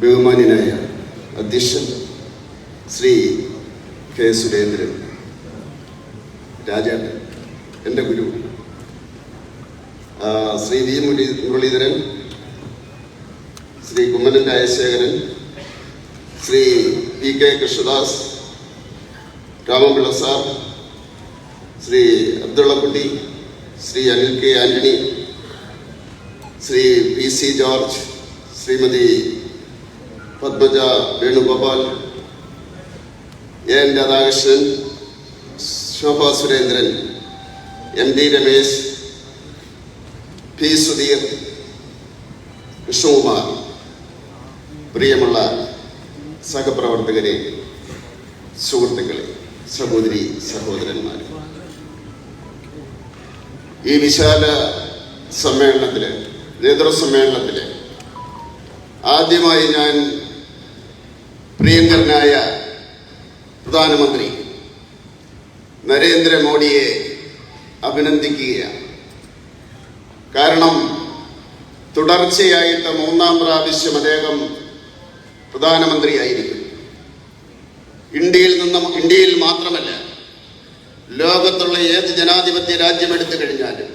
ബഹുമാന്യനായ അധ്യക്ഷൻ ശ്രീ കെ സുരേന്ദ്രൻ, രാജേട്ടൻ, എൻ്റെ ഗുരു Shri V Muraleedharan, Shri Kummanam Rajasekharan, Shri P K Krishnadas, Ramapillai sir, Shri Abdullakutty, Shri Anil K Antony, Shri P C George, Shrimati Padmaja Venugopal, N Radhakrishnan, Shobha Surendran, M D Ramesh, P Sudheer, Krishnakumar, പ്രിയമുള്ള സഹപ്രവർത്തകരെ, സുഹൃത്തുക്കളെ, സഹോദരി സഹോദരന്മാരെ, ഈ വിശാല സമ്മേളനത്തില്, നേതൃസമ്മേളനത്തില് ആദ്യമായി ഞാൻ പ്രിയങ്കരനായ പ്രധാനമന്ത്രി നരേന്ദ്രമോദിയെ അഭിനന്ദിക്കുകയാണ്. കാരണം തുടർച്ചയായിട്ട് 3-ാം പ്രാവശ്യം അദ്ദേഹം പ്രധാനമന്ത്രിയായിരിക്കും. ഇന്ത്യയിൽ മാത്രമല്ല, ലോകത്തുള്ള ഏത് ജനാധിപത്യ രാജ്യം എടുത്തു കഴിഞ്ഞാലും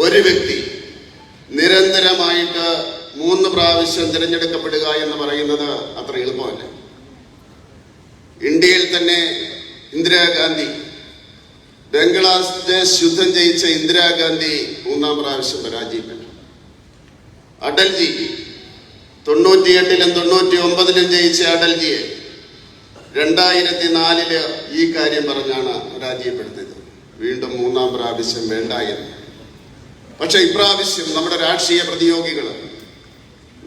ഒരു വ്യക്തി നിരന്തരമായിട്ട് 3 പ്രാവശ്യം തിരഞ്ഞെടുക്കപ്പെടുക എന്ന് പറയുന്നത് അത്ര എളുപ്പമല്ല. ഇന്ത്യയിൽ തന്നെ ഇന്ദിരാഗാന്ധി, ബംഗ്ലാദേശ് യുദ്ധം ജയിച്ച ഇന്ദിരാഗാന്ധി 3-ാം പ്രാവശ്യം പരാജയപ്പെട്ടു. അടൽജി 98-ലും 99-ലും ജയിച്ച അടൽജിയെ 2004 ഈ കാര്യം പറഞ്ഞാണ് പരാജയപ്പെടുത്തിയത്. വീണ്ടും 3-ാം പ്രാവശ്യം വേണ്ട എന്ന്. പക്ഷെ ഇപ്രാവശ്യം നമ്മുടെ രാഷ്ട്രീയ പ്രതിയോഗികൾ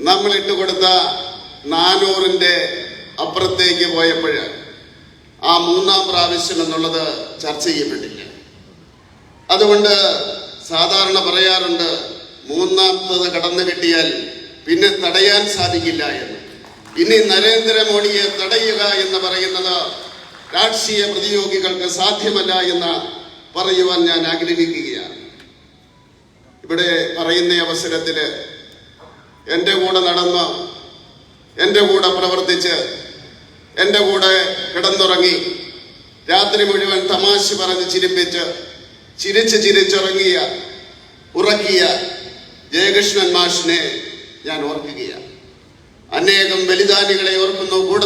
നമ്മൾ ഇട്ടുകൊടുത്ത 400-ന്റെ അപ്പുറത്തേക്ക് പോയപ്പോൾ ആ 3-ാം പ്രാവശ്യം എന്നുള്ളത് ചർച്ച ചെയ്യപ്പെട്ടില്ല. അതുകൊണ്ട് സാധാരണ പറയാറുണ്ട്, 3-ാമത്തത് കടന്നു കിട്ടിയാൽ പിന്നെ തടയാൻ സാധിക്കില്ല എന്ന്. ഇനി നരേന്ദ്രമോദിയെ തടയുക എന്ന് പറയുന്നത് രാഷ്ട്രീയ പ്രതിയോഗികൾക്ക് സാധ്യമല്ല എന്ന് പറയുവാൻ ഞാൻ ആഗ്രഹിക്കുകയാണ്. ഇവിടെ പറയുന്ന അവസരത്തിൽ എൻ്റെ കൂടെ നടന്ന്, എൻ്റെ കൂടെ പ്രവർത്തിച്ച്, എൻ്റെ കൂടെ കിടന്നുറങ്ങി, രാത്രി മുഴുവൻ തമാശ പറഞ്ഞ് ചിരിപ്പിച്ച് ഉറക്കിയ ജയകൃഷ്ണൻ മാഷിനെ ഞാൻ ഓർക്കുകയാണ്. അനേകം ബലിദാനികളെ ഓർക്കുന്നു, കൂടെ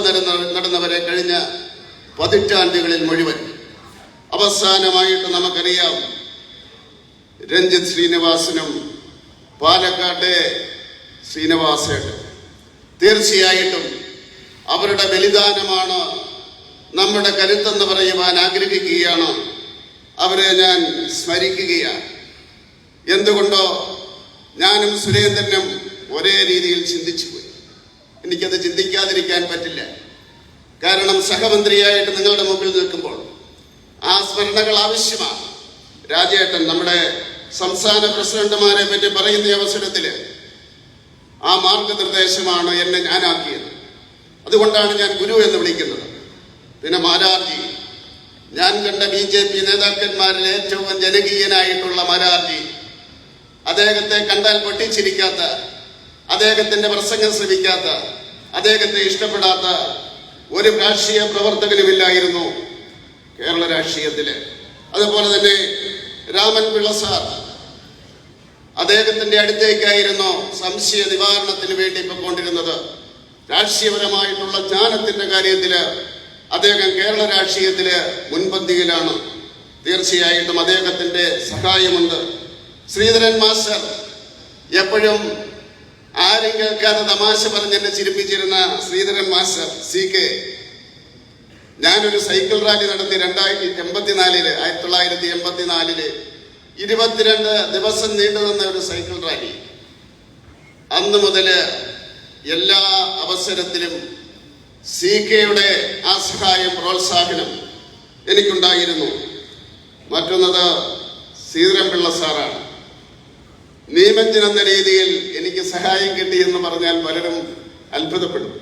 നടന്നവരെ കഴിഞ്ഞ പതിറ്റാണ്ടുകളിൽ മുഴുവൻ. അവസാനമായിട്ട് നമുക്കറിയാം, രഞ്ജിത്ത് ശ്രീനിവാസനും പാലക്കാട്ടെ ശ്രീനിവാസേട്ടൻ. തീർച്ചയായിട്ടും അവരുടെ ബലിദാനമാണ് നമ്മുടെ കരുത്തെന്ന് പറയുവാൻ ആഗ്രഹിക്കുകയാണ്. അവരെ ഞാൻ സ്മരിക്കുകയാണ്. എന്തുകൊണ്ടോ ഞാനും സുരേന്ദ്രനും ഒരേ രീതിയിൽ ചിന്തിച്ചു പോയി. എനിക്കത് ചിന്തിക്കാതിരിക്കാൻ പറ്റില്ല. കാരണം സഹമന്ത്രിയായിട്ട് നിങ്ങളുടെ മുമ്പിൽ നിൽക്കുമ്പോൾ ആ സ്മരണകൾ ആവശ്യമാണ്. രാജേട്ടൻ നമ്മുടെ സംസ്ഥാന പ്രസിഡന്റുമാരെ പറ്റി പറയുന്ന അവസരത്തിൽ ആ മാർഗനിർദ്ദേശമാണ് എന്നെ ഞാനാക്കിയത്. അതുകൊണ്ടാണ് ഞാൻ ഗുരു എന്ന് വിളിക്കുന്നത്. പിന്നെ മാരാർജി, ഞാൻ കണ്ട BJP നേതാക്കന്മാരിൽ ഏറ്റവും ജനകീയനായിട്ടുള്ള മാരാർജി, അദ്ദേഹത്തെ കണ്ടാൽ പൊട്ടിച്ചിരിക്കാത്ത, അദ്ദേഹത്തിന്റെ പ്രസംഗം ശ്രമിക്കാത്ത, അദ്ദേഹത്തെ ഇഷ്ടപ്പെടാത്ത ഒരു രാഷ്ട്രീയ പ്രവർത്തകനുമില്ലായിരുന്നു കേരള രാഷ്ട്രീയത്തില്. അതുപോലെ തന്നെ രാമൻപിള്ള സാർ, അദ്ദേഹത്തിന്റെ അടുത്തേക്കായിരുന്നു സംശയ നിവാരണത്തിന് വേണ്ടി പോയിക്കൊണ്ടിരുന്നത്. രാഷ്ട്രീയപരമായിട്ടുള്ള ജ്ഞാനത്തിന്റെ കാര്യത്തില് അദ്ദേഹം കേരള രാഷ്ട്രീയത്തില് മുൻപന്തിയിലാണ്. തീർച്ചയായിട്ടും അദ്ദേഹത്തിന്റെ സഹായമുണ്ട്. ശ്രീധരൻ മാസ്റ്റർ എപ്പോഴും ആരും കേൾക്കാതെ തമാശ പറഞ്ഞെന്നെ ചിരിപ്പിച്ചിരുന്ന ശ്രീധരൻ മാസ്റ്റർ CK, ഞാനൊരു സൈക്കിൾ റാലി നടത്തി 1984 22 ദിവസം നീണ്ടുനിന്ന ഒരു സൈക്കിൾ റാലി. അന്ന് മുതൽ എല്ലാ അവസരത്തിലും CKയുടെ ആ സഹായം, പ്രോത്സാഹനം എനിക്കുണ്ടായിരുന്നു. മറ്റൊന്നത് ശ്രീധരൻപിള്ള സാറാണ്. നിയമജ്ഞൻ എന്ന രീതിയിൽ എനിക്ക് സഹായം കിട്ടിയെന്ന് പറഞ്ഞാൽ പലരും അത്ഭുതപ്പെടും.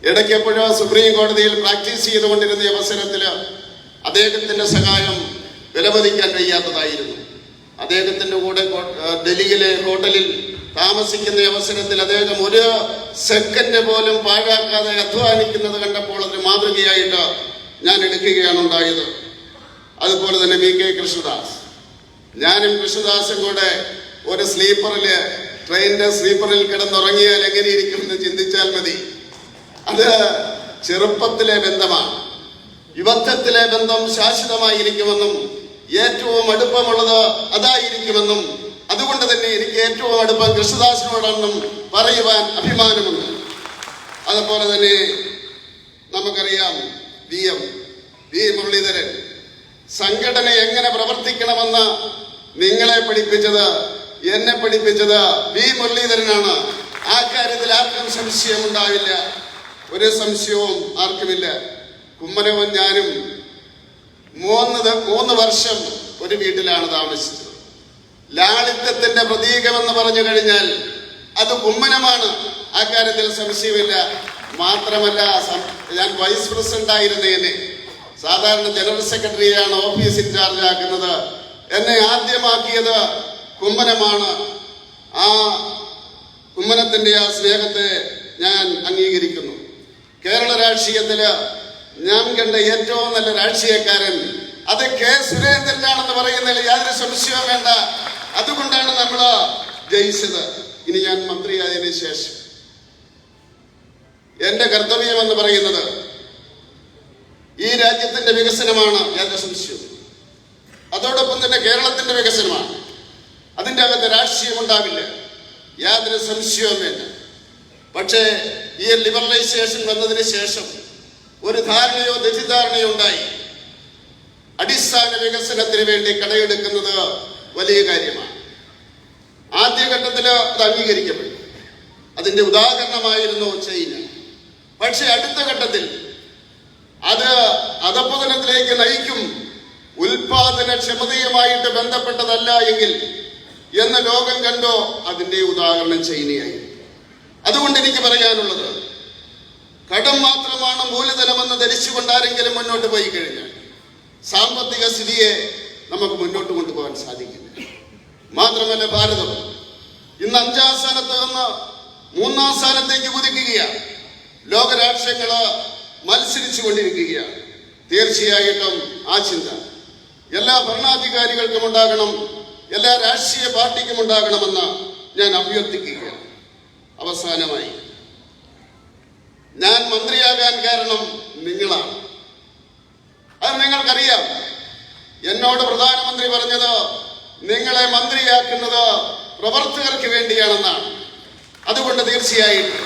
ഇടയ്ക്കെപ്പോഴോ സുപ്രീം കോടതിയിൽ പ്രാക്ടീസ് ചെയ്തുകൊണ്ടിരുന്ന അവസരത്തിൽ അദ്ദേഹത്തിന്റെ സഹായം വിലമതിക്കാൻ കഴിയാത്തതായിരുന്നു. അദ്ദേഹത്തിന്റെ കൂടെ ഡൽഹിയിലെ ഹോട്ടലിൽ താമസിക്കുന്ന അവസരത്തിൽ അദ്ദേഹം ഒരു സെക്കൻഡ് പോലും പാഴാക്കാതെ അധ്വാനിക്കുന്നത് കണ്ടപ്പോൾ അതൊരു മാതൃകയായിട്ട് ഞാൻ എടുക്കുകയാണ് ഉണ്ടായത്. അതുപോലെ തന്നെ VK കൃഷ്ണദാസ്, ഞാനും കൃഷ്ണദാസും കൂടെ ഒരു ട്രെയിനിന്റെ സ്ലീപ്പറിൽ കിടന്നുറങ്ങിയാൽ എങ്ങനെയിരിക്കുമെന്ന് ചിന്തിച്ചാൽ മതി. അത് ചെറുപ്പത്തിലെ ബന്ധമാണ്. യുവത്വത്തിലെ ബന്ധം ശാശ്വതമായിരിക്കുമെന്നും ഏറ്റവും അടുപ്പമുള്ളത് അതായിരിക്കുമെന്നും അതുകൊണ്ട് തന്നെ എനിക്ക് ഏറ്റവും അടുപ്പം കൃഷ്ണദാസിനോടാണെന്നും പറയുവാൻ അഭിമാനമുണ്ട്. അതുപോലെ തന്നെ നമുക്കറിയാം വി മുരളീധരൻ, സംഘടന എങ്ങനെ പ്രവർത്തിക്കണമെന്ന് നിങ്ങളെ പഠിപ്പിച്ചത്, എന്നെ പഠിപ്പിച്ചത് വി മുരളീധരനാണ്. ആ കാര്യത്തിൽ ആർക്കും സംശയമുണ്ടാവില്ല, ഒരു സംശയവും ആർക്കുമില്ല. കുമ്മനവും ഞാനും 3 വർഷം ഒരു വീട്ടിലാണ് താമസിച്ചത്. ലാളിത്യത്തിന്റെ പ്രതീകമെന്ന് പറഞ്ഞു കഴിഞ്ഞാൽ അത് കുമ്മനമാണ്, ആ കാര്യത്തിൽ സംശയമില്ല. മാത്രമല്ല, ഞാൻ വൈസ് പ്രസിഡന്റ് ആയിരുന്നേനെ, സാധാരണ ജനറൽ സെക്രട്ടറിയാണ് ഓഫീസ് ഇൻചാർജ് ആക്കുന്നത്. എന്നെ ആദ്യമാക്കിയത് കുമ്മനമാണ്. ആ കുമ്മനത്തിന്റെ ആ സ്നേഹത്തെ ഞാൻ അംഗീകരിക്കുന്നു. കേരള രാഷ്ട്രീയത്തില് ഞാൻ കണ്ട ഏറ്റവും നല്ല രാഷ്ട്രീയക്കാരൻ അത് K. സുരേന്ദ്രനാണെന്ന് പറയുന്നതിൽ യാതൊരു സംശയവും വേണ്ട. അതുകൊണ്ടാണ് നമ്മൾ ജയിച്ചത്. ഇനി ഞാൻ മന്ത്രിയായതിനു ശേഷം എന്റെ കർത്തവ്യം എന്ന് പറയുന്നത് ഈ രാജ്യത്തിന്റെ വികസനമാണ്, യാതൊരു സംശയവും. അതോടൊപ്പം തന്നെ കേരളത്തിന്റെ വികസനമാണ്. അതിൻ്റെ അകത്ത് രാഷ്ട്രീയം ഉണ്ടാവില്ല, യാതൊരു സംശയവും വേണ്ട. പക്ഷേ ഈ ലിബറലൈസേഷൻ വന്നതിന് ശേഷം ഒരു ധാരണയോ തെറ്റിദ്ധാരണയോ ഉണ്ടായി. അടിസ്ഥാന വികസനത്തിന് വേണ്ടി കടയെടുക്കുന്നത് വലിയ കാര്യമാണ്. ആദ്യഘട്ടത്തിൽ അത് അംഗീകരിക്കപ്പെട്ടു. അതിന്റെ ഉദാഹരണമായിരുന്നു ചൈന. പക്ഷെ അടുത്ത ഘട്ടത്തിൽ അത് അധപതനത്തിലേക്ക് നയിക്കും, ഉൽപാദനക്ഷമതയുമായിട്ട് ബന്ധപ്പെട്ടതല്ല എങ്കിൽ എന്ന് ലോകം കണ്ടോ, അതിന്റെ ഉദാഹരണം ചൈനയായി. അതുകൊണ്ട് എനിക്ക് പറയാനുള്ളത്, കടം മാത്രമാണ് മൂലധനമെന്ന് ധരിച്ചുകൊണ്ട് ആരെങ്കിലും മുന്നോട്ട് പോയി കഴിഞ്ഞാൽ സാമ്പത്തിക സ്ഥിതിയെ നമുക്ക് മുന്നോട്ട് കൊണ്ടുപോകാൻ സാധിക്കില്ല. മാത്രമല്ല, ഭാരതം ഇന്ന് 5ാം സ്ഥാനത്ത് നിന്ന് 3ാം സ്ഥാനത്തേക്ക് കുതിക്കുകയാണ്. ലോകരാഷ്ട്രങ്ങള് മത്സരിച്ചു കൊണ്ടിരിക്കുകയാണ്. തീർച്ചയായിട്ടും ആ ചിന്ത എല്ലാ ഭരണാധികാരികൾക്കും ഉണ്ടാകണം, എല്ലാ രാഷ്ട്രീയ പാർട്ടിക്കും ഉണ്ടാകണമെന്ന് ഞാൻ അഭ്യർത്ഥിക്കുകയാണ്. അവസാനമായി, ഞാൻ മന്ത്രിയാകാൻ കാരണം നിങ്ങളാണ്. അത് നിങ്ങൾക്കറിയാം. എന്നോട് പ്രധാനമന്ത്രി പറഞ്ഞത് നിങ്ങളെ മന്ത്രിയാക്കുന്നത് പ്രവർത്തകർക്ക് വേണ്ടിയാണെന്നാണ്. അതുകൊണ്ട് തീർച്ചയായിട്ടും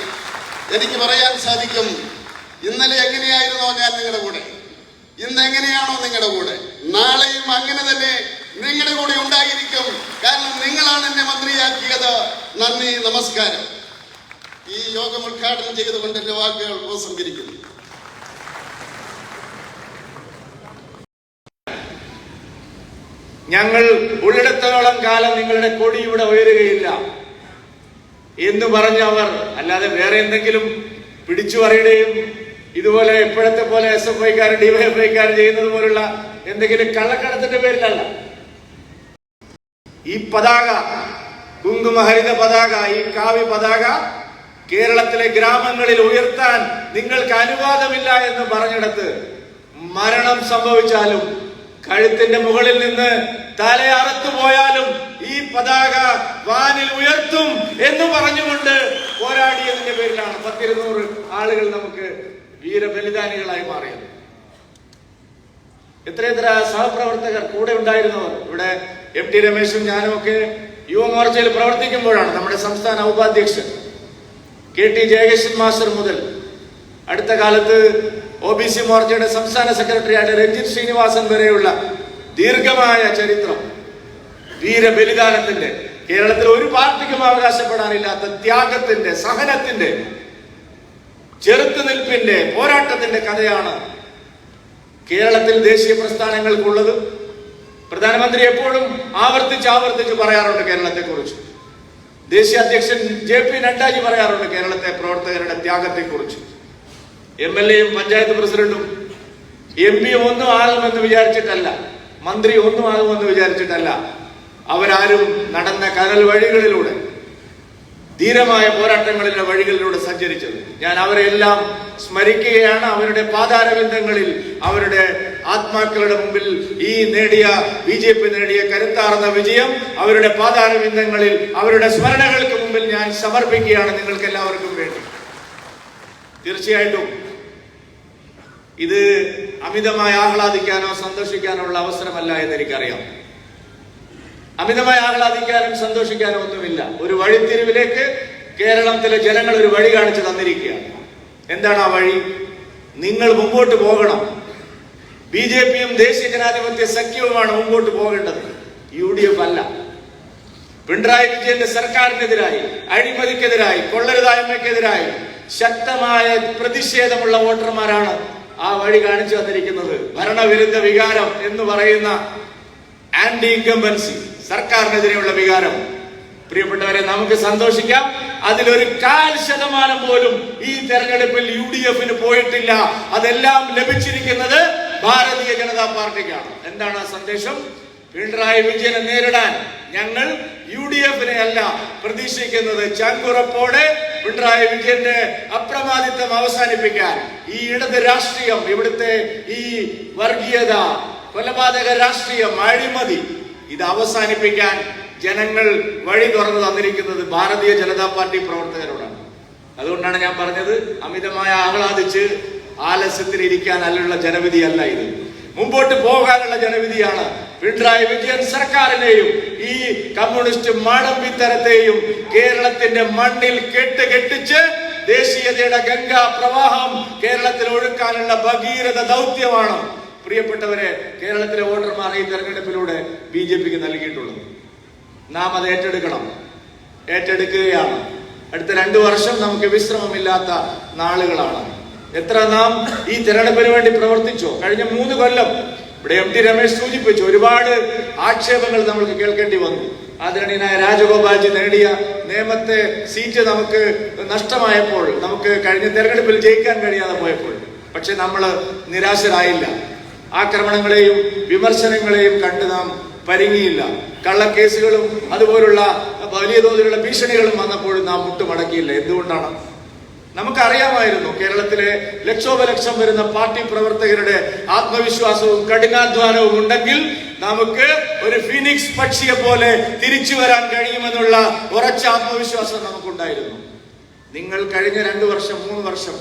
എനിക്ക് പറയാൻ സാധിക്കും, ഇന്നലെ എങ്ങനെയായിരുന്നോ ഞാൻ നിങ്ങളുടെ കൂടെ, ഇന്ന് എങ്ങനെയാണോ നിങ്ങളുടെ കൂടെ, നാളെയും അങ്ങനെ തന്നെ നിങ്ങളുടെ കൂടെ ഉണ്ടായിരിക്കും. കാരണം നിങ്ങളാണ് എന്നെ മന്ത്രിയാക്കിയത്. നന്ദി, നമസ്കാരം. ഈ യോഗം ഉദ്ഘാടനം ചെയ്തുകൊണ്ട് എന്റെ വാക്കുകൾ ഉപസംഹരിക്കുന്നു. ഞങ്ങൾ ഉള്ളിടത്തോളം കാലം നിങ്ങളുടെ കൊടി ഇവിടെ ഉയരുകയില്ല എന്ന് പറഞ്ഞവർ, അല്ലാതെ വേറെ എന്തെങ്കിലും പിടിച്ചു പറയുകയും ഇതുപോലെ ഇപ്പോഴത്തെ പോലെ SFIക്കാരും DYFIക്കാരും ചെയ്യുന്നത് പോലുള്ള എന്തെങ്കിലും കള്ളക്കടത്തിന്റെ പേരിലല്ല. ഈ പതാക, കുങ്കുമഹരിത പതാക, ഈ കാവ്യ പതാക കേരളത്തിലെ ഗ്രാമങ്ങളിൽ ഉയർത്താൻ നിങ്ങൾക്ക് അനുവാദമില്ല എന്ന് പറഞ്ഞിടത്ത് മരണം സംഭവിച്ചാലും കഴുത്തിന്റെ മുകളിൽ നിന്ന് തല അറുത്തു പോയാലും ഈ പതാക വാനിൽ ഉയർത്തും എന്ന് പറഞ്ഞുകൊണ്ട് പോരാടിയതിന്റെ പേരിലാണ് 100-200 ആളുകൾ നമുക്ക് വീരബലിദാനികളായി മാറിയത്. എത്രയെത്ര സഹപ്രവർത്തകർ കൂടെ ഉണ്ടായിരുന്നവർ. ഇവിടെ MT രമേശും ഞാനും ഒക്കെ യുവമോർച്ചയിൽ പ്രവർത്തിക്കുമ്പോഴാണ് നമ്മുടെ സംസ്ഥാന ഉപാധ്യക്ഷൻ KT ജയകൃഷ്ണൻ മാസ്റ്റർ മുതൽ അടുത്ത കാലത്ത് OBC മോർച്ചയുടെ സംസ്ഥാന സെക്രട്ടറിയായിട്ട് രഞ്ജിത് ശ്രീനിവാസൻ വരെയുള്ള ദീർഘമായ ചരിത്രം, വീരബലിദാനത്തിന്റെ, കേരളത്തിൽ ഒരു പാർട്ടിക്കും അവകാശപ്പെടാനില്ലാത്ത ത്യാഗത്തിന്റെ, സഹനത്തിന്റെ, ചെറുത്തുനിൽപ്പിന്റെ, പോരാട്ടത്തിന്റെ കഥയാണ് കേരളത്തിൽ ദേശീയ പ്രസ്ഥാനങ്ങൾക്കുള്ളത്. പ്രധാനമന്ത്രി എപ്പോഴും ആവർത്തിച്ച് പറയാറുണ്ട് കേരളത്തെക്കുറിച്ച്. ദേശീയ അധ്യക്ഷൻ JP നഡ്ഡാജി പറയാറുണ്ട് കേരളത്തെ പ്രവർത്തകരുടെ ത്യാഗത്തെക്കുറിച്ച്. MLAയും പഞ്ചായത്ത് പ്രസിഡന്റും MP ഒന്നും ആകുമെന്ന് വിചാരിച്ചിട്ടല്ല, മന്ത്രി ഒന്നും ആകുമെന്ന് വിചാരിച്ചിട്ടല്ല. അവരാരും നടന്ന കനൽ വഴികളിലൂടെ ധീരമായ പോരാട്ടങ്ങളിലെ വഴികളിലൂടെ സഞ്ചരിച്ചത്. ഞാൻ അവരെല്ലാം സ്മരിക്കുകയാണ്. അവരുടെ പാതാരബന്ധങ്ങളിൽ, അവരുടെ ആത്മാക്കളുടെ മുമ്പിൽ ഈ BJP നേടിയ കരുത്താർന്ന വിജയം അവരുടെ പാതാരബന്ധങ്ങളിൽ, അവരുടെ സ്മരണകൾക്ക് മുമ്പിൽ ഞാൻ സമർപ്പിക്കുകയാണ് നിങ്ങൾക്ക് എല്ലാവർക്കും വേണ്ടി. തീർച്ചയായിട്ടും ഇത് അമിതമായി ആഹ്ലാദിക്കാനോ സന്തോഷിക്കാനോ ഉള്ള അവസരമല്ല എന്ന് എനിക്കറിയാം. അമിതമായി ആഹ്ലാദിക്കാനും സന്തോഷിക്കാനും ഒന്നുമില്ല. ഒരു വഴിത്തിരിവിലേക്ക് കേരളത്തിലെ ജനങ്ങൾ ഒരു വഴി കാണിച്ചു തന്നിരിക്കുകയാണ്. എന്താണ് ആ വഴി? നിങ്ങൾ മുമ്പോട്ട് പോകണം. BJPയും ദേശീയ ജനാധിപത്യ സഖ്യവുമാണ് മുമ്പോട്ട് പോകേണ്ടത്, UDF അല്ല. പിണറായി വിജയന്റെ സർക്കാരിനെതിരായി, അഴിമതിക്കെതിരായി, കൊള്ളരുതായ്മയ്ക്കെതിരായി ശക്തമായ പ്രതിഷേധമുള്ള വോട്ടർമാരാണ് ആ വഴി കാണിച്ചു തന്നിരിക്കുന്നത്. ഭരണവിരുദ്ധ വികാരം എന്ന് പറയുന്ന ആന്റി ഇൻകംബൻസി, സർക്കാരിനെതിരെയുള്ള വികാരം. പ്രിയപ്പെട്ടവരെ, നമുക്ക് സന്തോഷിക്കാം. അതിലൊരു 0.1% പോലും ഈ തെരഞ്ഞെടുപ്പിൽ UDFന് പോയിട്ടില്ല. അതെല്ലാം ലഭിച്ചിരിക്കുന്നത് ഭാരതീയ ജനതാ പാർട്ടിക്കാണ്. എന്താണ് ആ സന്ദേശം? പിണറായി വിജയനെ നേരിടാൻ ഞങ്ങൾ UDFനെ അല്ല പ്രതീക്ഷിക്കുന്നത്. ചങ്കുറപ്പോടെ പിണറായി വിജയന്റെ അപ്രമാദിത്വം അവസാനിപ്പിക്കാൻ, ഈ ഇടത് രാഷ്ട്രീയം, ഇവിടുത്തെ ഈ വർഗീയത, കൊലപാതക രാഷ്ട്രീയം, അഴിമതി, ഇത് അവസാനിപ്പിക്കാൻ ജനങ്ങൾ വഴി തുറന്നു തന്നിരിക്കുന്നത് ഭാരതീയ ജനതാ പാർട്ടി പ്രവർത്തകരോടാണ്. അതുകൊണ്ടാണ് ഞാൻ പറഞ്ഞത്, അമിതമായി ആഹ്ലാദിച്ച് ആലസ്യത്തിൽ ഇരിക്കാനുള്ള ജനവിധിയല്ല ഇത്. മുമ്പോട്ട് പോകാനുള്ള ജനവിധിയാണ്. പിണറായി വിജയൻ സർക്കാരിനെയും ഈ കമ്മ്യൂണിസ്റ്റ് മാടമ്പിത്തരത്തെയും കേരളത്തിന്റെ മണ്ണിൽ കെട്ടിച്ച് ദേശീയതയുടെ ഗംഗാ പ്രവാഹം കേരളത്തിൽ ഒഴുക്കാനുള്ള ഭഗീരഥ ദൗത്യമാണ് പ്രിയപ്പെട്ടവരെ കേരളത്തിലെ വോട്ടർമാർ ഈ തെരഞ്ഞെടുപ്പിലൂടെ BJPക്ക് നൽകിയിട്ടുള്ളത്. നാം അത് ഏറ്റെടുക്കുകയാണ്. അടുത്ത 2 വർഷം നമുക്ക് വിശ്രമമില്ലാത്ത നാളുകളാണ്. എത്ര നാം ഈ തെരഞ്ഞെടുപ്പിന് വേണ്ടി പ്രവർത്തിച്ചോ. കഴിഞ്ഞ 3 കൊല്ലം ഇവിടെ MT രമേശ് സൂചിപ്പിച്ചു, ഒരുപാട് ആക്ഷേപങ്ങൾ നമുക്ക് കേൾക്കേണ്ടി വന്നു. ആദരണീയനായ രാജഗോപാൽജി നേടിയ നേമത്തെ സീറ്റ് നമുക്ക് നഷ്ടമായപ്പോൾ, നമുക്ക് കഴിഞ്ഞ തെരഞ്ഞെടുപ്പിൽ ജയിക്കാൻ കഴിയാതെ പോയപ്പോൾ, പക്ഷെ നമ്മൾ നിരാശരായില്ല. ആക്രമണങ്ങളെയും വിമർശനങ്ങളെയും കണ്ട് നാം പരിങ്ങിയില്ല. കള്ളക്കേസുകളും അതുപോലുള്ള വലിയ തോതിലുള്ള ഭീഷണികളും വന്നപ്പോഴും നാം മുട്ടുമടക്കിയില്ല. എന്തുകൊണ്ടാണ്? നമുക്കറിയാമായിരുന്നു കേരളത്തിലെ ലക്ഷോപലക്ഷം വരുന്ന പാർട്ടി പ്രവർത്തകരുടെ ആത്മവിശ്വാസവും കഠിനാധ്വാനവും ഉണ്ടെങ്കിൽ നമുക്ക് ഒരു ഫീനിക്സ് പക്ഷിയെ പോലെ തിരിച്ചു വരാൻ കഴിയുമെന്നുള്ള ഉറച്ച ആത്മവിശ്വാസം നമുക്കുണ്ടായിരുന്നു. നിങ്ങൾ കഴിഞ്ഞ 2 വർഷം 3 വർഷം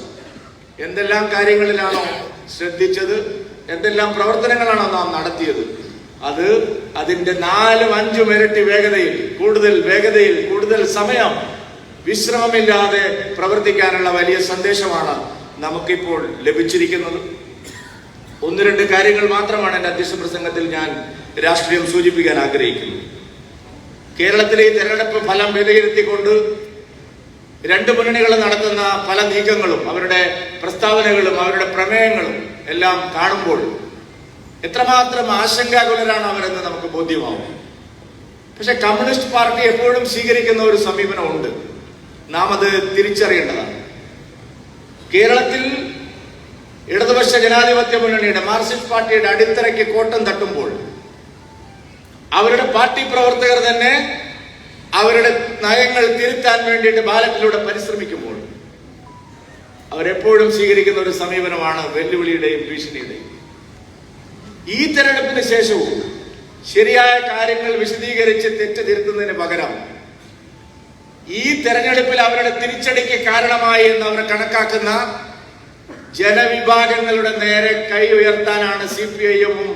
എന്തെല്ലാം കാര്യങ്ങളിലാണോ ശ്രദ്ധിച്ചത്, എന്തെല്ലാം പ്രവർത്തനങ്ങളാണോ നാം നടത്തിയത്, അത് അതിന്റെ 4-5 ഇരട്ടി വേഗതയിൽ, കൂടുതൽ സമയം വിശ്രമമില്ലാതെ പ്രവർത്തിക്കാനുള്ള വലിയ സന്ദേശമാണ് നമുക്കിപ്പോൾ ലഭിച്ചിരിക്കുന്നത്. 1-2 കാര്യങ്ങൾ മാത്രമാണ് എന്റെ അധ്യക്ഷ പ്രസംഗത്തിൽ ഞാൻ രാഷ്ട്രീയം സൂചിപ്പിക്കാൻ ആഗ്രഹിക്കുന്നത്. കേരളത്തിലെ ഈ തെരഞ്ഞെടുപ്പ് ഫലം വിലയിരുത്തിക്കൊണ്ട് 2 മുന്നണികൾ നടത്തുന്ന പല നീക്കങ്ങളും, അവരുടെ പ്രസ്താവനകളും, അവരുടെ പ്രമേയങ്ങളും എല്ലാം കാണുമ്പോൾ എത്രമാത്രം ആശങ്കാകുലരാണ് അവരെന്ന് നമുക്ക് ബോധ്യമാവും. പക്ഷെ കമ്മ്യൂണിസ്റ്റ് പാർട്ടി എപ്പോഴും സ്വീകരിക്കുന്ന ഒരു സമീപനമുണ്ട്, നാം അത് തിരിച്ചറിയേണ്ടതാണ്. കേരളത്തിൽ ഇടതുപക്ഷ ജനാധിപത്യ മുന്നണിയുടെ, മാർക്സിസ്റ്റ് പാർട്ടിയുടെ അടിത്തറയ്ക്ക് കോട്ടം തട്ടുമ്പോൾ അവരുടെ പാർട്ടി പ്രവർത്തകർ തന്നെ അവരുടെ നയങ്ങൾ തിരുത്താൻ വേണ്ടിയിട്ട് ബാലറ്റിലൂടെ പരിശ്രമിക്കുമ്പോൾ അവരെപ്പോഴും സ്വീകരിക്കുന്ന ഒരു സമീപനമാണ് വെല്ലുവിളിയുടെയും ഭീഷണിയുടെയും. ഈ തെരഞ്ഞെടുപ്പിന് ശേഷവും ശരിയായ കാര്യങ്ങൾ വിശദീകരിച്ച് തെറ്റ് തിരുത്തുന്നതിന് പകരം ഈ തെരഞ്ഞെടുപ്പിൽ അവരുടെ തിരിച്ചടിക്ക് കാരണമായി എന്ന് അവർ കണക്കാക്കുന്ന ജനവിഭാഗങ്ങളുടെ നേരെ കൈ ഉയർത്താനാണ് CPIM-ഉം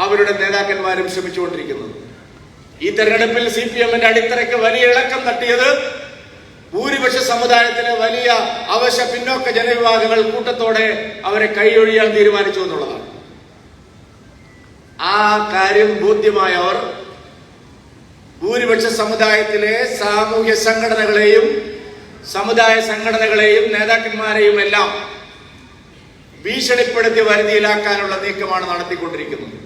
അവരുടെ നേതാക്കന്മാരും ശ്രമിച്ചുകൊണ്ടിരിക്കുന്നത്. ഈ തെരഞ്ഞെടുപ്പിൽ CPM-ന്റെ അടിത്തറയ്ക്ക് വലിയ ഇളക്കം തട്ടിയത് ഭൂരിപക്ഷ സമുദായത്തിലെ വലിയ അവശ പിന്നോക്ക ജനവിഭാഗങ്ങൾ കൂട്ടത്തോടെ അവരെ കൈയൊഴിയാൻ തീരുമാനിച്ചു എന്നുള്ളതാണ്. ആ കാര്യം ബോധ്യമായവർ ഭൂരിപക്ഷ സമുദായത്തിലെ സാമൂഹ്യ സംഘടനകളെയും സമുദായ സംഘടനകളെയും നേതാക്കന്മാരെയും എല്ലാം ഭീഷണിപ്പെടുത്തി വരുതിയിലാക്കാനുള്ള നീക്കമാണ് നടത്തിക്കൊണ്ടിരിക്കുന്നത്.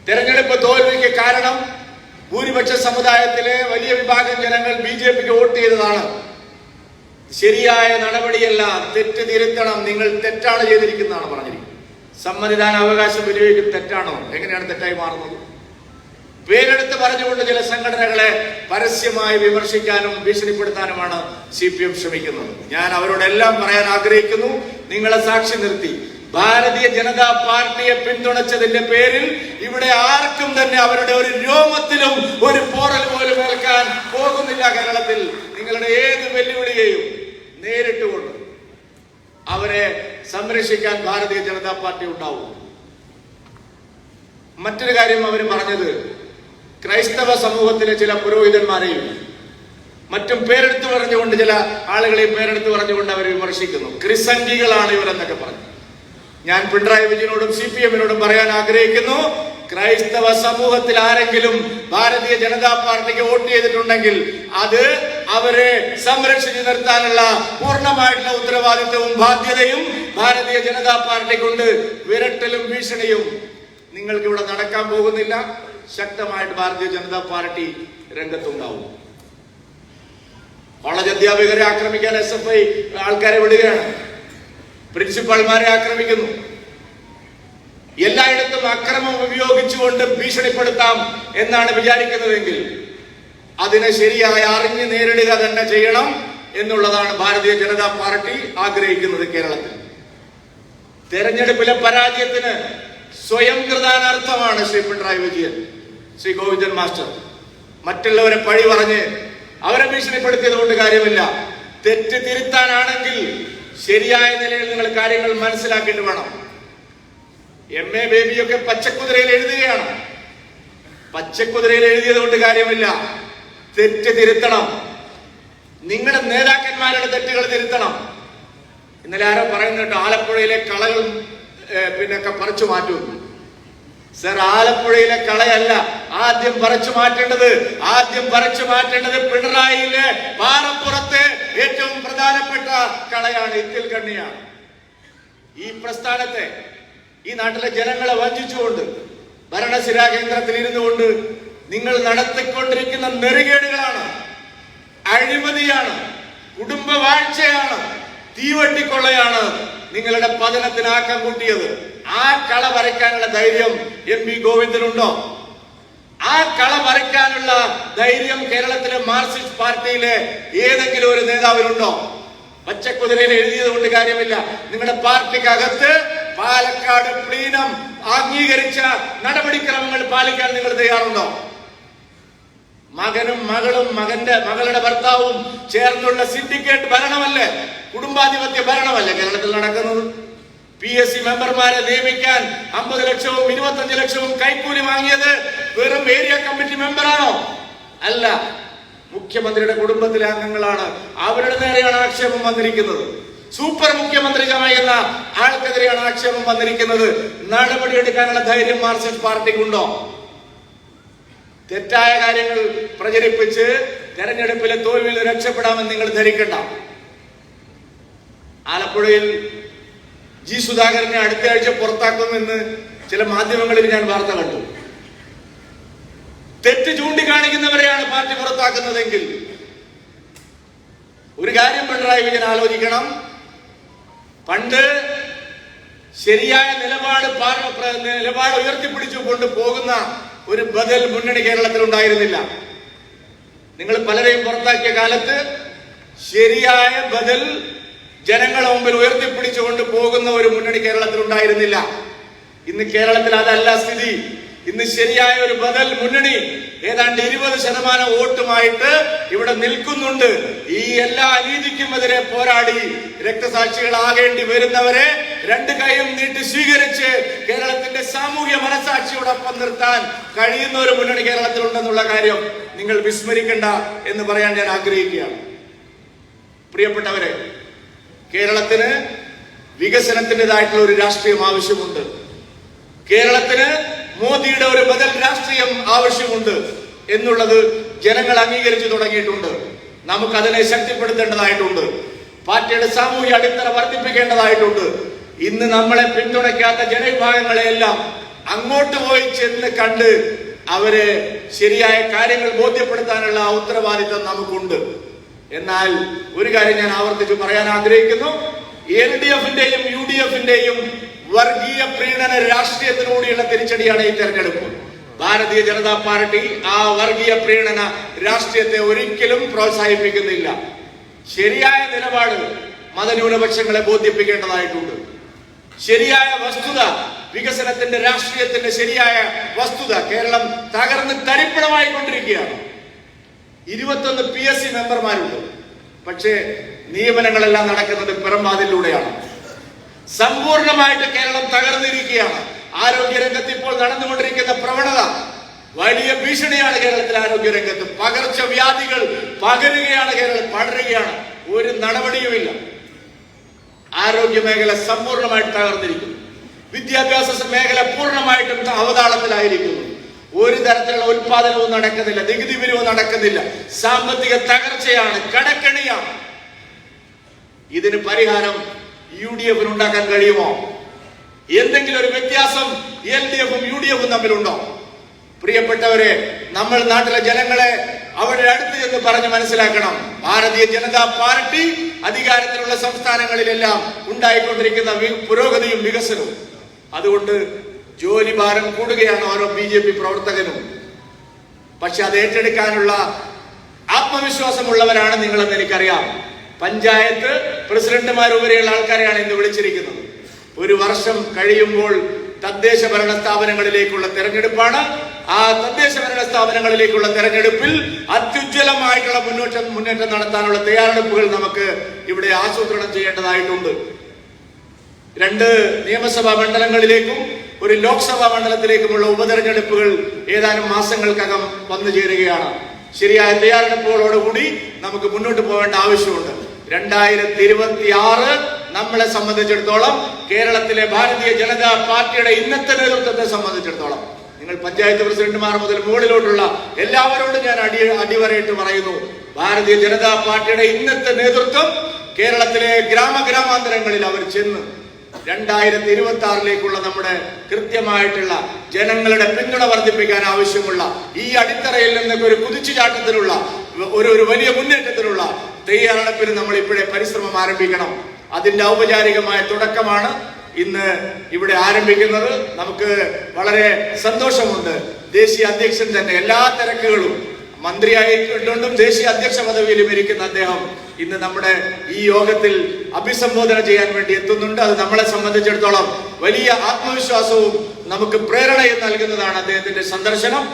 തെരഞ്ഞെടുപ്പ് തോൽവിക്ക് കാരണം ഭൂരിപക്ഷ സമുദായത്തിലെ വലിയ വിഭാഗം ജനങ്ങൾ BJPക്ക് വോട്ട് ചെയ്തതാണ്. ശരിയായ നടപടിയല്ല, തെറ്റ് തിരുത്തണം, നിങ്ങൾ തെറ്റാണ് ചെയ്തിരിക്കുന്നതാണ് പറഞ്ഞിരിക്കുന്നത്. സമ്മതിദാന അവകാശം വിനിയോഗിക്കുന്നത് തെറ്റാണോ? എങ്ങനെയാണ് തെറ്റായി മാറുന്നത്? പേരെടുത്ത് പറഞ്ഞുകൊണ്ട് ചില സംഘടനകളെ പരസ്യമായി വിമർശിക്കാനും ഭീഷണിപ്പെടുത്താനുമാണ് CPM ശ്രമിക്കുന്നത്. ഞാൻ അവരോടെല്ലാം പറയാൻ ആഗ്രഹിക്കുന്നു, നിങ്ങളെ സാക്ഷി നിർത്തി ഭാരതീയ ജനതാ പാർട്ടിയെ പിന്തുണച്ചതിന്റെ പേരിൽ ഇവിടെ ആർക്കും തന്നെ അവരുടെ ഒരു രോമത്തിലും ഒരു പോറൽ പോലും ഏൽക്കാൻ പോകുന്നില്ല. കേരളത്തിൽ നിങ്ങളുടെ ഏത് വെല്ലുവിളിയെയും നേരിട്ടുകൊണ്ട് അവരെ സംരക്ഷിക്കാൻ ഭാരതീയ ജനതാ പാർട്ടി ഉണ്ടാവും. മറ്റൊരു കാര്യം അവർ പറഞ്ഞത്, ക്രൈസ്തവ സമൂഹത്തിലെ ചില പുരോഹിതന്മാരെയും മറ്റും പേരെടുത്ത് പറഞ്ഞുകൊണ്ട്, ചില ആളുകളെയും പേരെടുത്ത് പറഞ്ഞുകൊണ്ട് അവർ വിമർശിക്കുന്നു. ക്രിസംഗികളാണ് ഇവരെന്നൊക്കെ പറഞ്ഞു. ഞാൻ പിണറായി വിജയനോടും CPM-നോടും പറയാൻ ആഗ്രഹിക്കുന്നു, ക്രൈസ്തവ സമൂഹത്തിൽ ആരെങ്കിലും ഭാരതീയ ജനതാ പാർട്ടിക്ക് വോട്ട് ചെയ്തിട്ടുണ്ടെങ്കിൽ അത് അവരെ സംരക്ഷിച്ചു നിർത്താനുള്ള പൂർണ്ണമായിട്ടുള്ള ഉത്തരവാദിത്വവും ബാധ്യതയും ഭാരതീയ ജനതാ പാർട്ടിക്കുണ്ട്. വിരട്ടലും ഭീഷണിയും നിങ്ങൾക്ക് ഇവിടെ നടക്കാൻ പോകുന്നില്ല. ശക്തമായിട്ട് ഭാരതീയ ജനതാ പാർട്ടി രംഗത്തുണ്ടാവും. കോളേജ് അധ്യാപകരെ ആക്രമിക്കാൻ SFI ആൾക്കാരെ വിടുകയാണ്, പ്രിൻസിപ്പാൾമാരെ ആക്രമിക്കുന്നു. എല്ലായിടത്തും അക്രമം ഉപയോഗിച്ചുകൊണ്ട് ഭീഷണിപ്പെടുത്താം എന്നാണ് വിചാരിക്കുന്നതെങ്കിൽ അതിനെ ശരിയായി അറിഞ്ഞ് നേരിടുക തന്നെ ചെയ്യണം എന്നുള്ളതാണ് ഭാരതീയ ജനതാ പാർട്ടി ആഗ്രഹിക്കുന്നത്. കേരളത്തിൽ തെരഞ്ഞെടുപ്പിലെ പരാജയത്തിന് സ്വയം കൃതാനർത്ഥമാണ് ശ്രീ പിണറായി വിജയൻ, ശ്രീ ഗോവിന്ദൻ മാസ്റ്റർ. മറ്റുള്ളവരെ പഴി പറഞ്ഞ് അവരെ ഭീഷണിപ്പെടുത്തിയത് കൊണ്ട് കാര്യമില്ല. തെറ്റ് തിരുത്താനാണെങ്കിൽ ശരിയായ നിലയിൽ നിങ്ങൾ കാര്യങ്ങൾ മനസ്സിലാക്കിയിട്ട് വേണം. MA ബേബിയൊക്കെ പച്ചക്കുതിരയിൽ എഴുതുകയാണ്. പച്ചക്കുതിരയിൽ എഴുതിയത് കൊണ്ട് കാര്യമില്ല. തെറ്റ് തിരുത്തണം. നിങ്ങളുടെ നേതാക്കന്മാരുടെ തെറ്റുകൾ തിരുത്തണം. ഇന്നലെ ആരോ പറയുന്നുണ്ട് ആലപ്പുഴയിലെ കളകൾ പിന്നൊക്കെ പറിച്ചു മാറ്റും. സർ, ആലപ്പുഴയിലെ കളയല്ല ആദ്യം പറിച്ചു മാറ്റേണ്ടത് പിണറായിയിലെ പാറപ്പുറത്തെ ഏറ്റവും പ്രധാനപ്പെട്ട കളയാണ്, ഇത്തിൽ കണ്ണിയാണ്. ഈ പ്രസ്ഥാനത്തെ, ഈ നാട്ടിലെ ജനങ്ങളെ വഞ്ചിച്ചുകൊണ്ട് ഭരണസിരാ കേന്ദ്രത്തിൽ ഇരുന്നു കൊണ്ട് നിങ്ങൾ നടത്തിക്കൊണ്ടിരിക്കുന്ന നെറികേടുകളാണ്, അഴിമതിയാണ്, കുടുംബവാഴ്ചയാണ്, തീവട്ടിക്കൊള്ളയാണ് നിങ്ങളുടെ പതനത്തിന് ആക്കം കൂട്ടിയത്. ആ കള വരയ്ക്കാനുള്ള ധൈര്യം MP ഗോവിന്ദനുണ്ടോ? ആ കള വരയ്ക്കാനുള്ള ധൈര്യം കേരളത്തിലെ മാർക്സിസ്റ്റ് പാർട്ടിയിലെ ഏതെങ്കിലും ഒരു നേതാവിനുണ്ടോ? പച്ചക്കുതിരയിൽ എഴുതിയത് കൊണ്ട് കാര്യമില്ല. നിങ്ങളുടെ പാർട്ടിക്കകത്ത് പാലക്കാട് പ്ലീനം അംഗീകരിച്ച നടപടിക്രമങ്ങൾ പാലിക്കാൻ നിങ്ങൾ തയ്യാറുണ്ടോ? മകനും മകളും മകളുടെ ഭർത്താവും ചേർന്നുള്ള സിൻഡിക്കേറ്റ് ഭരണമല്ലേ, കുടുംബാധിപത്യ ഭരണമല്ലേ കേരളത്തിൽ നടക്കുന്നത്? PSC മെമ്പർമാരെ നിയമിക്കാൻ 50 ലക്ഷവും 25 ലക്ഷവും കൈക്കൂലി വാങ്ങിയത് വെറും ഏരിയ കമ്മിറ്റി മെമ്പറാണോ? അല്ല, മുഖ്യമന്ത്രിയുടെ കുടുംബത്തിലെ അംഗങ്ങളാണ്. അവരുടെ നേരെയാണ് ആക്ഷേപം വന്നിരിക്കുന്നത്. സൂപ്പർ മുഖ്യമന്ത്രി ചമയുന്ന ആൾക്കെതിരെയാണ് ആക്ഷേപം വന്നിരിക്കുന്നത്. നടപടിയെടുക്കാനുള്ള ധൈര്യം മാർക്സിസ്റ്റ് പാർട്ടിക്കുണ്ടോ? തെറ്റായ കാര്യങ്ങൾ പ്രചരിപ്പിച്ച് തെരഞ്ഞെടുപ്പിലെ തോൽവിയിൽ രക്ഷപ്പെടാമെന്ന് നിങ്ങൾ ധരിക്കണ്ട. ആലപ്പുഴയിൽ G. സുധാകരനെ അടുത്ത ആഴ്ച പുറത്താക്കുമെന്ന് ചില മാധ്യമങ്ങളിൽ ഞാൻ വാർത്ത കണ്ടു. തെറ്റ് ചൂണ്ടിക്കാണിക്കുന്നവരെയാണ് പാർട്ടി പുറത്താക്കുന്നതെങ്കിൽ ഒരു കാര്യം പിണറായി വിജയൻ ആലോചിക്കണം. പണ്ട് ശരിയായ നിലപാട് ഉയർത്തിപ്പിടിച്ചു കൊണ്ടുപോകുന്ന ഒരു ബദൽ മുന്നണി കേരളത്തിൽ ഉണ്ടായിരുന്നില്ല. നിങ്ങൾ പലരെയും പുറത്താക്കിയ കാലത്ത് ശരിയായ ബദൽ ജനങ്ങളെ മുമ്പിൽ ഉയർത്തിപ്പിടിച്ചുകൊണ്ട് പോകുന്ന ഒരു മുന്നണി കേരളത്തിൽ ഉണ്ടായിരുന്നില്ല. ഇന്ന് കേരളത്തിൽ അതല്ല സ്ഥിതി. ഇന്ന് ശരിയായ ഒരു ബദൽ മുന്നണി ഏതാണ്ട് 20% വോട്ടുമായിട്ട് ഇവിടെ നിൽക്കുന്നുണ്ട്. ഈ എല്ലാ അനീതിക്കുമെതിരെ പോരാടി രക്തസാക്ഷികളാകേണ്ടി വരുന്നവരെ രണ്ട് കൈയും നീട്ടി സ്വീകരിച്ച് കേരളത്തിന്റെ സാമൂഹ്യ മനസാക്ഷിയോടൊപ്പം നിർത്താൻ കഴിയുന്ന ഒരു മുന്നണി കേരളത്തിലുണ്ടെന്നുള്ള കാര്യം നിങ്ങൾ വിസ്മരിക്കണ്ട എന്ന് പറയാൻ ഞാൻ ആഗ്രഹിക്കുകയാണ്. പ്രിയപ്പെട്ടവരെ, കേരളത്തിന് വികസനത്തിൻ്റെതായിട്ടുള്ള ഒരു രാഷ്ട്രീയം ആവശ്യമുണ്ട്. കേരളത്തിന് മോദിയുടെ ഒരു ബദൽ രാഷ്ട്രീയം ആവശ്യമുണ്ട് എന്നുള്ളത് ജനങ്ങൾ അംഗീകരിച്ചു തുടങ്ങിയിട്ടുണ്ട്. നമുക്കതിനെ ശക്തിപ്പെടുത്തേണ്ടതായിട്ടുണ്ട്. പാർട്ടിയുടെ സാമൂഹ്യ അടിത്തറ വർദ്ധിപ്പിക്കേണ്ടതായിട്ടുണ്ട്. ഇന്ന് നമ്മളെ പിന്തുണയ്ക്കാത്ത ജനവിഭാഗങ്ങളെയെല്ലാം അങ്ങോട്ട് പോയി ചെന്ന് കണ്ട് അവരെ ശരിയായ കാര്യങ്ങൾ ബോധ്യപ്പെടുത്താനുള്ള ഉത്തരവാദിത്തം നമുക്കുണ്ട്. എന്നാൽ ഒരു കാര്യം ഞാൻ ആവർത്തിച്ച് പറയാൻ ആഗ്രഹിക്കുന്നു. LDF-ന്റെയും UDF-ന്റെയും വർഗീയ പ്രീണന രാഷ്ട്രീയത്തിലൂടെയുള്ള തിരിച്ചടിയാണ് ഈ തെരഞ്ഞെടുപ്പ്. ഭാരതീയ ജനതാ പാർട്ടി ആ വർഗീയ പ്രീണന രാഷ്ട്രീയത്തെ ഒരിക്കലും പ്രോത്സാഹിപ്പിക്കുന്നില്ല. ശരിയായ നിലപാട് മതന്യൂനപക്ഷങ്ങളെ ബോധ്യപ്പിക്കേണ്ടതായിട്ടുണ്ട്. ശരിയായ വസ്തുത, വികസനത്തിന്റെ രാഷ്ട്രീയത്തിന്റെ ശരിയായ വസ്തുത, കേരളം തകർന്ന് തരിപ്പണമായി കൊണ്ടിരിക്കുകയാണ്. 21 PSC മെമ്പർമാരുണ്ട്. പക്ഷേ നിയമനങ്ങളെല്ലാം നടക്കുന്നത് പിറംവാതിലൂടെയാണ്. സമ്പൂർണമായിട്ട് കേരളം തകർന്നിരിക്കുകയാണ്. ആരോഗ്യരംഗത്ത് ഇപ്പോൾ നടന്നുകൊണ്ടിരിക്കുന്ന പ്രവണത വലിയ ഭീഷണിയാണ്. കേരളത്തിലെ ആരോഗ്യരംഗത്ത് പകർച്ചവ്യാധികൾ പടരുകയാണ്. ഒരു നടപടിയുമില്ല. ആരോഗ്യ മേഖല സമ്പൂർണമായിട്ട് തകർന്നിരിക്കുന്നു. വിദ്യാഭ്യാസ മേഖല പൂർണ്ണമായിട്ടും അവതാളത്തിലായിരിക്കുന്നു. ഒരു തരത്തിലുള്ള ഉത്പാദനവും നടക്കുന്നില്ല, നികുതി പിരിവ് നടക്കുന്നില്ല. സാമ്പത്തിക തകർച്ചയാണ്, കടക്കെണിയാണ്. ഇതിന് പരിഹാരം UDF ഉണ്ടാക്കാൻ കഴിയുമോ? എന്തെങ്കിലും ഒരു വ്യത്യാസം LDF ഉം UDF ഉം തമ്മിലുണ്ടോ? പ്രിയപ്പെട്ടവരെ, നമ്മൾ നാട്ടിലെ ജനങ്ങളെ അവരുടെ അടുത്ത് എന്ന് പറഞ്ഞ് മനസ്സിലാക്കണം. ഭാരതീയ ജനതാ പാർട്ടി അധികാരത്തിലുള്ള സംസ്ഥാനങ്ങളിലെല്ലാം ഉണ്ടായിക്കൊണ്ടിരിക്കുന്ന പുരോഗതിയും വികസനവും. അതുകൊണ്ട് ജോലി ഭാരം കൂടുകയാണ് ഓരോ BJP പ്രവർത്തകനും. പക്ഷെ അത് ഏറ്റെടുക്കാനുള്ള ആത്മവിശ്വാസമുള്ളവരാണ് നിങ്ങളെന്ന് എനിക്കറിയാം. പഞ്ചായത്ത് പ്രസിഡന്റുമാർ വരെയുള്ള ആൾക്കാരെയാണ് ഇന്ന് വിളിച്ചിരിക്കുന്നത്. ഒരു വർഷം കഴിയുമ്പോൾ തദ്ദേശ ഭരണ സ്ഥാപനങ്ങളിലേക്കുള്ള തെരഞ്ഞെടുപ്പാണ്. ആ തദ്ദേശ ഭരണ സ്ഥാപനങ്ങളിലേക്കുള്ള തെരഞ്ഞെടുപ്പിൽ അത്യുജ്വലമായിട്ടുള്ള മുന്നേറ്റം നടത്താനുള്ള തയ്യാറെടുപ്പുകൾ നമുക്ക് ഇവിടെ ആസൂത്രണം ചെയ്യേണ്ടതായിട്ടുണ്ട്. 2 നിയമസഭാ മണ്ഡലങ്ങളിലേക്കും ഒരു ലോക്സഭാ മണ്ഡലത്തിലേക്കുമുള്ള ഉപതെരഞ്ഞെടുപ്പുകൾ ഏതാനും മാസങ്ങൾക്കകം വന്നു ചേരുകയാണ്. ശരിയായ തയ്യാറെടുപ്പുകളോടുകൂടി നമുക്ക് മുന്നോട്ട് പോകേണ്ട ആവശ്യമുണ്ട്. 2026 നമ്മളെ സംബന്ധിച്ചിടത്തോളം, കേരളത്തിലെ ഭാരതീയ ജനതാ പാർട്ടിയുടെ ഇന്നത്തെ നേതൃത്വത്തെ സംബന്ധിച്ചിടത്തോളം, നിങ്ങൾ പഞ്ചായത്ത് പ്രസിഡന്റുമാർ മുതൽ മുകളിലോട്ടുള്ള എല്ലാവരോടും ഞാൻ അടിവരയിട്ട് പറയുന്നു, ഭാരതീയ ജനതാ പാർട്ടിയുടെ ഇന്നത്തെ നേതൃത്വം കേരളത്തിലെ ഗ്രാമാന്തരങ്ങളിൽ അവർ ചെന്ന് 2026 നമ്മുടെ കൃത്യമായിട്ടുള്ള ജനങ്ങളുടെ പിന്തുണ വർദ്ധിപ്പിക്കാൻ ആവശ്യമുള്ള ഈ അടിത്തറയിൽ നിന്നൊക്കെ ഒരു കുതിച്ചുചാട്ടത്തിനുള്ള ഒരു വലിയ മുന്നേറ്റത്തിനുള്ള തയ്യാറെടുപ്പിന് നമ്മൾ ഇപ്പോഴേ പരിശ്രമം ആരംഭിക്കണം. അതിന്റെ ഔപചാരികമായ തുടക്കമാണ് ഇന്ന് ഇവിടെ ആരംഭിക്കുന്നത്. നമുക്ക് വളരെ സന്തോഷമുണ്ട്. ദേശീയ അധ്യക്ഷൻ തന്നെ എല്ലാ തിരക്കുകളും മന്ത്രിയായിട്ടുണ്ടും ദേശീയ അധ്യക്ഷ പദവിയിലും ഇരിക്കുന്ന അദ്ദേഹം ഇന്ന് നമ്മുടെ ഈ യോഗത്തിൽ അഭിസംബോധന ചെയ്യാൻ വേണ്ടി എത്തുന്നുണ്ട്. അത് നമ്മളെ സംബന്ധിച്ചിടത്തോളം വലിയ ആത്മവിശ്വാസവും നമുക്ക് പ്രേരണയും നൽകുന്നതാണ് അദ്ദേഹത്തിന്റെ സന്ദർശനം.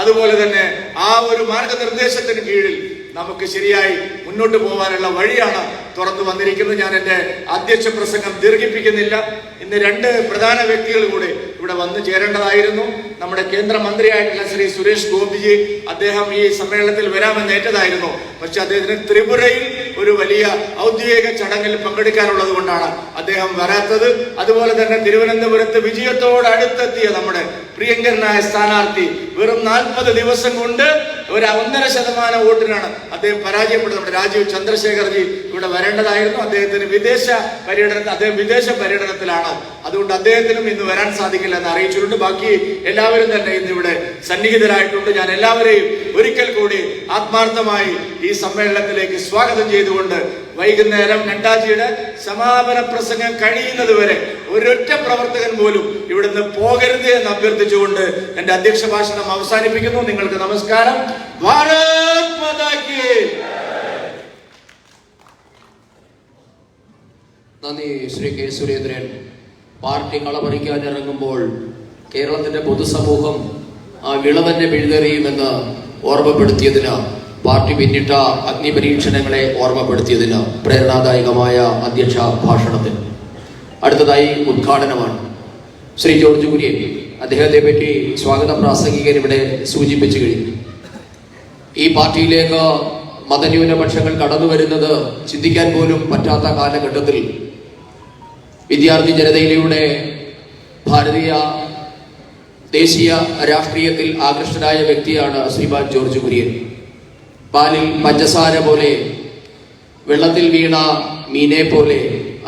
അതുപോലെ തന്നെ ആ ഒരു മാർഗനിർദ്ദേശത്തിന് കീഴിൽ നമുക്ക് ശരിയായി മുന്നോട്ട് പോകാനുള്ള വഴിയാണ് തുറന്നു വന്നിരിക്കുന്നത്. ഞാൻ എൻ്റെ അധ്യക്ഷ പ്രസംഗം ദീർഘിപ്പിക്കുന്നില്ല. ഇന്ന് 2 പ്രധാന വ്യക്തികൾ കൂടി ഇവിടെ വന്നു ചേരേണ്ടതായിരുന്നു. നമ്മുടെ കേന്ദ്രമന്ത്രിയായിട്ടുള്ള ശ്രീ സുരേഷ് ഗോപിജി, അദ്ദേഹം ഈ സമ്മേളനത്തിൽ വരാമെന്ന് ഏറ്റതായിരുന്നു. പക്ഷെ അദ്ദേഹത്തിന് ത്രിപുരയിൽ ഒരു വലിയ ഔദ്യോഗിക ചടങ്ങിൽ പങ്കെടുക്കാനുള്ളത് കൊണ്ടാണ് അദ്ദേഹം വരാത്തത്. അതുപോലെ തന്നെ തിരുവനന്തപുരത്ത് വിജയത്തോട് അടുത്തെത്തിയ നമ്മുടെ പ്രിയങ്കരനായ സ്ഥാനാർത്ഥി വെറും 40 ദിവസം കൊണ്ട് ഒരു 1.5% വോട്ടിനാണ് അദ്ദേഹം പരാജയപ്പെട്ടത്. നമ്മുടെ രാജീവ് ചന്ദ്രശേഖർജി ഇവിടെ വരേണ്ടതായിരുന്നു. അദ്ദേഹത്തിന് വിദേശ പര്യടനത്തിലാണ്. അതുകൊണ്ട് അദ്ദേഹത്തിനും ഇന്ന് വരാൻ സാധിക്കില്ല എന്ന് അറിയിച്ചിട്ടുണ്ട്. ബാക്കി എല്ലാവരും തന്നെ ഇന്ന് ഇവിടെ സന്നിഹിതരായിട്ടുണ്ട്. ഞാൻ എല്ലാവരെയും ഒരിക്കൽ കൂടി ആത്മാർത്ഥമായി ഈ സമ്മേളനത്തിലേക്ക് സ്വാഗതം ചെയ്തുകൊണ്ട് വൈകുന്നേരം നഡ്ഡാജിയുടെ സമാപന പ്രസംഗം കഴിയുന്നത് വരെ ഒരൊറ്റ പ്രവർത്തകൻ പോലും ഇവിടുന്ന് പോകരുത് എന്ന് അഭ്യർത്ഥിച്ചുകൊണ്ട് എന്റെ അധ്യക്ഷ ഭാഷണം അവസാനിപ്പിക്കുന്നു. നിങ്ങൾക്ക് നമസ്കാരം. ഭാരത് മാതാ കി നന്ദി. ശ്രീ കെ സുരേന്ദ്രൻ പാർട്ടി കളപറിക്കാൻ ഇറങ്ങുമ്പോൾ കേരളത്തിന്റെ പൊതുസമൂഹം ആ വിള തന്നെ പിഴുതെറിയുമെന്ന് ഓർമ്മപ്പെടുത്തിയതിന്, പാർട്ടി പിന്നിട്ട അഗ്നിപരീക്ഷണങ്ങളെ ഓർമ്മപ്പെടുത്തിയതിന് പ്രേരണാദായകമായ അധ്യക്ഷ ഭാഷണത്തിന് അടുത്തതായി ഉദ്ഘാടനമാണ്. ശ്രീ ജോർജ് കുര്യൻ, അദ്ദേഹത്തെ പറ്റി സ്വാഗത പ്രാസംഗികൻ ഇവിടെ സൂചിപ്പിച്ചു കഴിഞ്ഞു. ഈ പാർട്ടിയിലേക്ക് മതന്യൂനപക്ഷങ്ങൾ കടന്നു വരുന്നത് ചിന്തിക്കാൻ പോലും പറ്റാത്ത കാലഘട്ടത്തിൽ വിദ്യാർത്ഥി ജനതയിലൂടെ ഭാരതീയ ദേശീയ രാഷ്ട്രീയത്തിൽ ആകൃഷ്ടനായ വ്യക്തിയാണ് ശ്രീമാൻ ജോർജ് കുര്യൻ. പാലിൽ പഞ്ചസാര പോലെ, വെള്ളത്തിൽ വീണ മീനെ പോലെ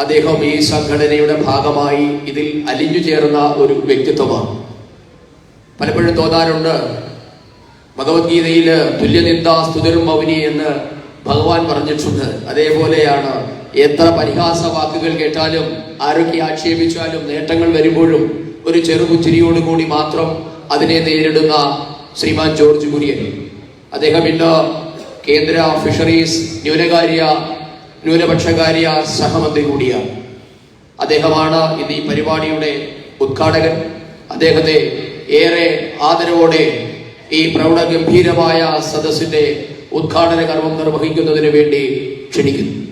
അദ്ദേഹം ഈ സംഘടനയുടെ ഭാഗമായി ഇതിൽ അലിഞ്ഞു ചേർന്ന ഒരു വ്യക്തിത്വമാണ്. പലപ്പോഴും തോന്നാറുണ്ട്, ഭഗവത്ഗീതയിൽ തുല്യനിന്ദാ സ്തുതിരും മൗനി എന്ന് ഭഗവാൻ പറഞ്ഞിട്ടുണ്ട്. അതേപോലെയാണ് എത്ര പരിഹാസ വാക്കുകൾ കേട്ടാലും, ആരൊക്കെ ആക്ഷേപിച്ചാലും, നേട്ടങ്ങൾ വരുമ്പോഴും ഒരു ചെറുപുച്ചിരിയോടുകൂടി മാത്രം അതിനെ നേരിടുന്ന ശ്രീമാൻ ജോർജ് കുര്യൻ. അദ്ദേഹം ഇന്ന് കേന്ദ്ര ഫിഷറീസ് ന്യൂനപക്ഷകാര്യ സഹമന്ത്രി കൂടിയാണ്. അദ്ദേഹമാണ് ഇന്ന് ഈ പരിപാടിയുടെ ഉദ്ഘാടകൻ. അദ്ദേഹത്തെ ഏറെ ആദരവോടെ ഈ പ്രൗഢഗംഭീരമായ സദസ്സിന്റെ ഉദ്ഘാടന കർമ്മം നിർവഹിക്കുന്നതിന് വേണ്ടി ക്ഷണിക്കുന്നു.